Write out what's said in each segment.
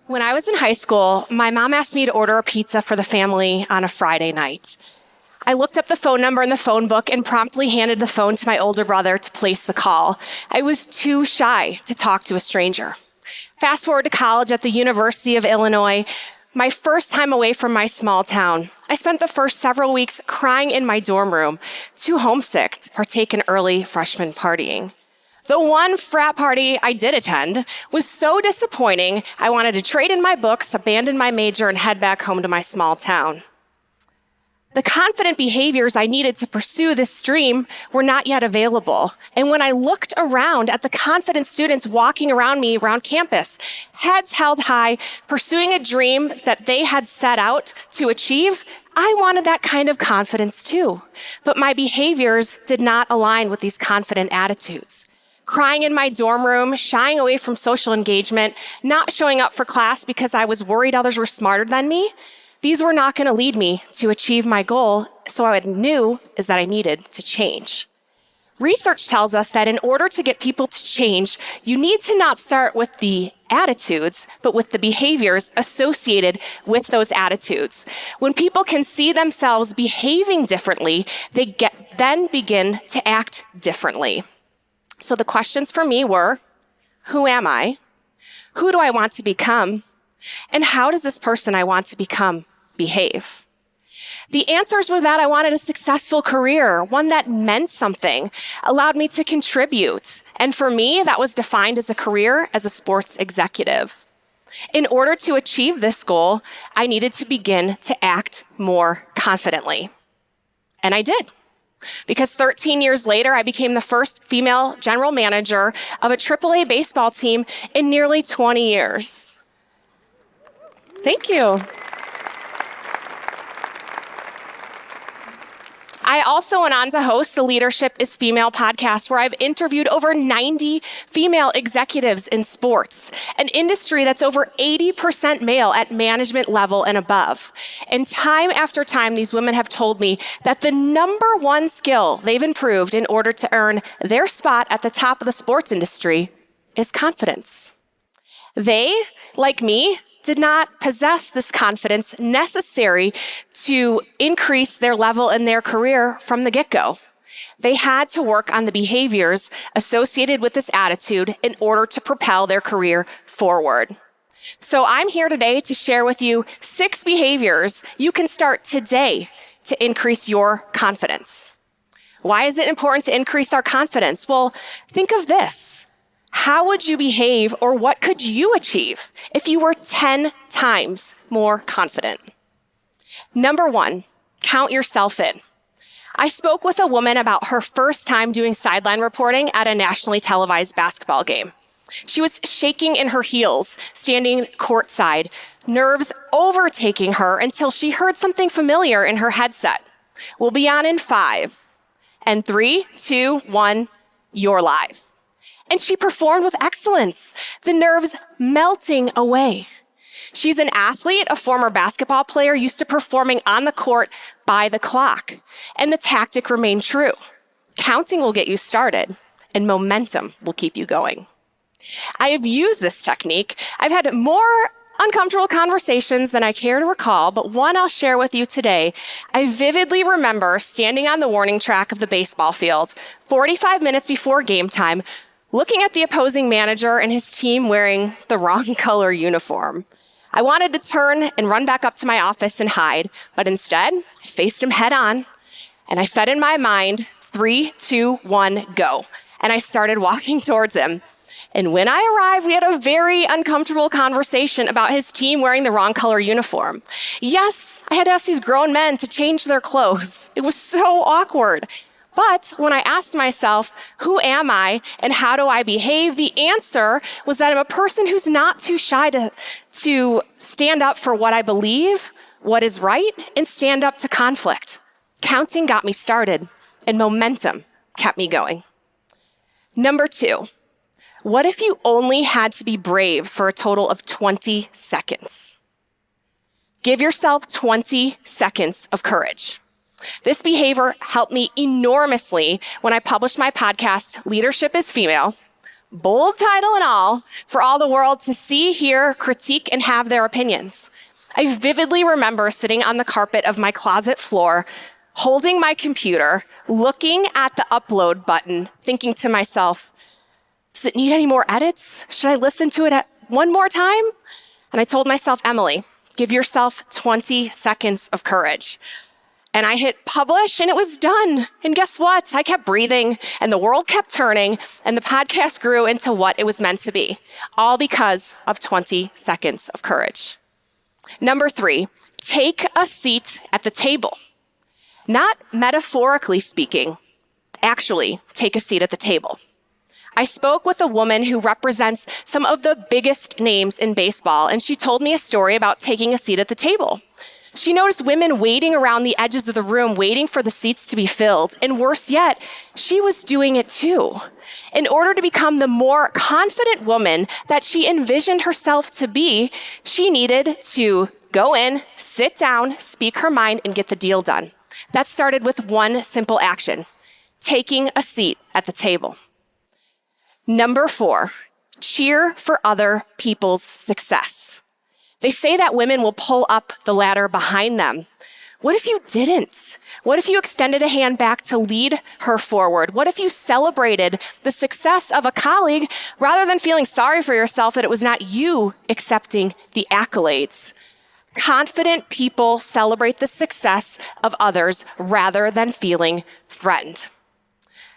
When I was in high school, my mom asked me to order a pizza for the family on a Friday night. I looked up the phone number in the phone book and promptly handed the phone to my older brother to place the call. I was too shy to talk to a stranger. Fast forward to college at the University of Illinois, my first time away from my small town. I spent the first several weeks crying in my dorm room, too homesick to partake in early freshman partying. The one frat party I did attend was so disappointing, I wanted to trade in my books, abandon my major, and head back home to my small town. The confident behaviors I needed to pursue this dream were not yet available. And when I looked around at the confident students walking around me around campus, heads held high, pursuing a dream that they had set out to achieve, I wanted that kind of confidence too. But my behaviors did not align with these confident attitudes. Crying in my dorm room, shying away from social engagement, not showing up for class because I was worried others were smarter than me, these were not going to lead me to achieve my goal, so what I knew is that I needed to change. Research tells us that in order to get people to change, you need to not start with the attitudes, but with the behaviors associated with those attitudes. When people can see themselves behaving differently, they then begin to act differently. So the questions for me were, who am I? Who do I want to become? And how does this person I want to become behave? The answers were that I wanted a successful career, one that meant something, allowed me to contribute. And for me, that was defined as a career as a sports executive. In order to achieve this goal, I needed to begin to act more confidently. And I did. Because 13 years later, I became the first female general manager of a Triple-A baseball team in nearly 20 years. Thank you. I also went on to host the Leadership is Female podcast, where I've interviewed over 90 female executives in sports, an industry that's over 80% male at management level and above. And time after time, these women have told me that the number one skill they've improved in order to earn their spot at the top of the sports industry is confidence. They, like me, did not possess this confidence necessary to increase their level in their career from the get-go. They had to work on the behaviors associated with this attitude in order to propel their career forward. So I'm here today to share with you 6 behaviors you can start today to increase your confidence. Why is it important to increase our confidence? Well, think of this. How would you behave, or what could you achieve if you were 10 times more confident? Number 1, count yourself in. I spoke with a woman about her first time doing sideline reporting at a nationally televised basketball game. She was shaking in her heels, standing courtside, nerves overtaking her until she heard something familiar in her headset. We'll be on in 5, and 3, 2, 1, you're live. And she performed with excellence, the nerves melting away. She's an athlete, a former basketball player, used to performing on the court by the clock. And the tactic remained true. Counting will get you started, and momentum will keep you going. I have used this technique. I've had more uncomfortable conversations than I care to recall, but one I'll share with you today. I vividly remember standing on the warning track of the baseball field, 45 minutes before game time, looking at the opposing manager and his team wearing the wrong color uniform. I wanted to turn and run back up to my office and hide, but instead, I faced him head on, and I said in my mind, 3, 2, 1, go. And I started walking towards him. And when I arrived, we had a very uncomfortable conversation about his team wearing the wrong color uniform. Yes, I had to ask these grown men to change their clothes. It was so awkward. But when I asked myself, who am I and how do I behave? The answer was that I'm a person who's not too shy to stand up for what I believe, what is right, and stand up to conflict. Counting got me started, and momentum kept me going. Number 2, what if you only had to be brave for a total of 20 seconds? Give yourself 20 seconds of courage. This behavior helped me enormously when I published my podcast, Leadership is Female, bold title and all, for all the world to see, hear, critique, and have their opinions. I vividly remember sitting on the carpet of my closet floor, holding my computer, looking at the upload button, thinking to myself, does it need any more edits? Should I listen to it one more time? And I told myself, Emily, give yourself 20 seconds of courage. And I hit publish and it was done. And guess what? I kept breathing and the world kept turning and the podcast grew into what it was meant to be, all because of 20 seconds of courage. Number 3, take a seat at the table. Not metaphorically speaking, actually take a seat at the table. I spoke with a woman who represents some of the biggest names in baseball, and she told me a story about taking a seat at the table. She noticed women waiting around the edges of the room, waiting for the seats to be filled. And worse yet, she was doing it too. In order to become the more confident woman that she envisioned herself to be, she needed to go in, sit down, speak her mind, and get the deal done. That started with one simple action, taking a seat at the table. Number 4, cheer for other people's success. They say that women will pull up the ladder behind them. What if you didn't? What if you extended a hand back to lead her forward? What if you celebrated the success of a colleague rather than feeling sorry for yourself that it was not you accepting the accolades? Confident people celebrate the success of others rather than feeling threatened.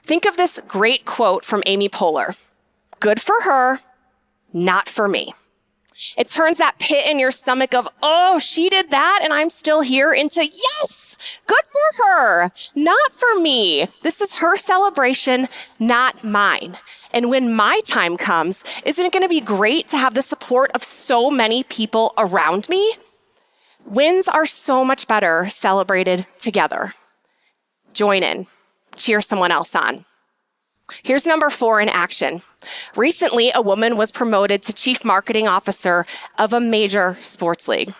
Think of this great quote from Amy Poehler. Good for her, not for me. It turns that pit in your stomach of, oh, she did that and I'm still here into, yes, good for her, not for me. This is her celebration, not mine. And when my time comes, isn't it going to be great to have the support of so many people around me? Wins are so much better celebrated together. Join in, cheer someone else on. Here's number 4 in action. Recently, a woman was promoted to chief marketing officer of a major sports league.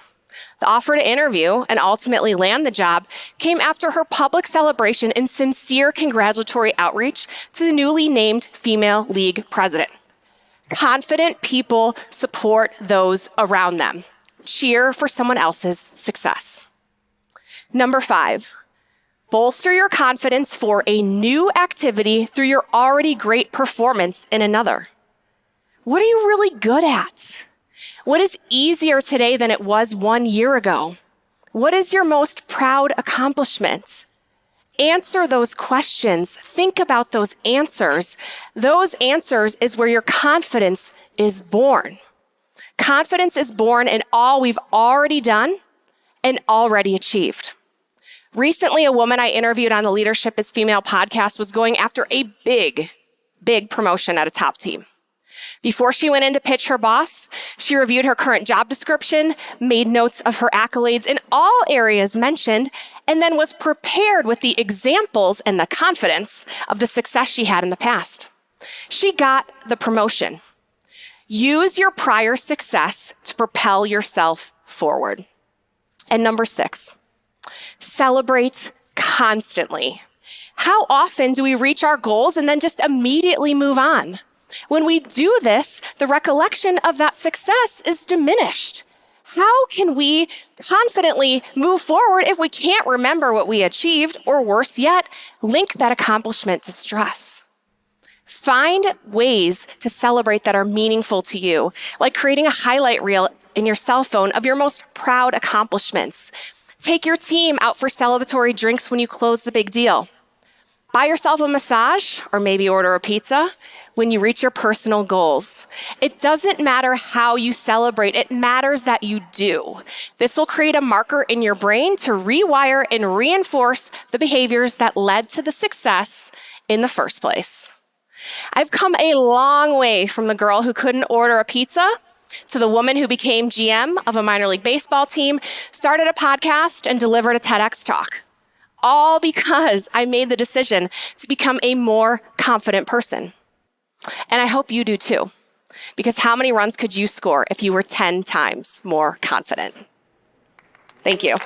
The offer to interview and ultimately land the job came after her public celebration and sincere congratulatory outreach to the newly named female league president. Confident people support those around them. Cheer for someone else's success. Number 5. Bolster your confidence for a new activity through your already great performance in another. What are you really good at? What is easier today than it was 1 year ago? What is your most proud accomplishment? Answer those questions. Think about those answers. Those answers is where your confidence is born. Confidence is born in all we've already done and already achieved. Recently, a woman I interviewed on the Leadership is Female podcast was going after a big promotion at a top team. Before she went in to pitch her boss, she reviewed her current job description, made notes of her accolades in all areas mentioned, and then was prepared with the examples and the confidence of the success she had in the past. She got the promotion. Use your prior success to propel yourself forward. And number 6, celebrate constantly. How often do we reach our goals and then just immediately move on? When we do this, the recollection of that success is diminished. How can we confidently move forward if we can't remember what we achieved, or worse yet, link that accomplishment to stress? Find ways to celebrate that are meaningful to you, like creating a highlight reel in your cell phone of your most proud accomplishments. Take your team out for celebratory drinks when you close the big deal. Buy yourself a massage, or maybe order a pizza when you reach your personal goals. It doesn't matter how you celebrate, it matters that you do. This will create a marker in your brain to rewire and reinforce the behaviors that led to the success in the first place. I've come a long way from the girl who couldn't order a pizza to the woman who became GM of a minor league baseball team, started a podcast, and delivered a TEDx talk. All because I made the decision to become a more confident person. And I hope you do too, because how many runs could you score if you were 10 times more confident? Thank you.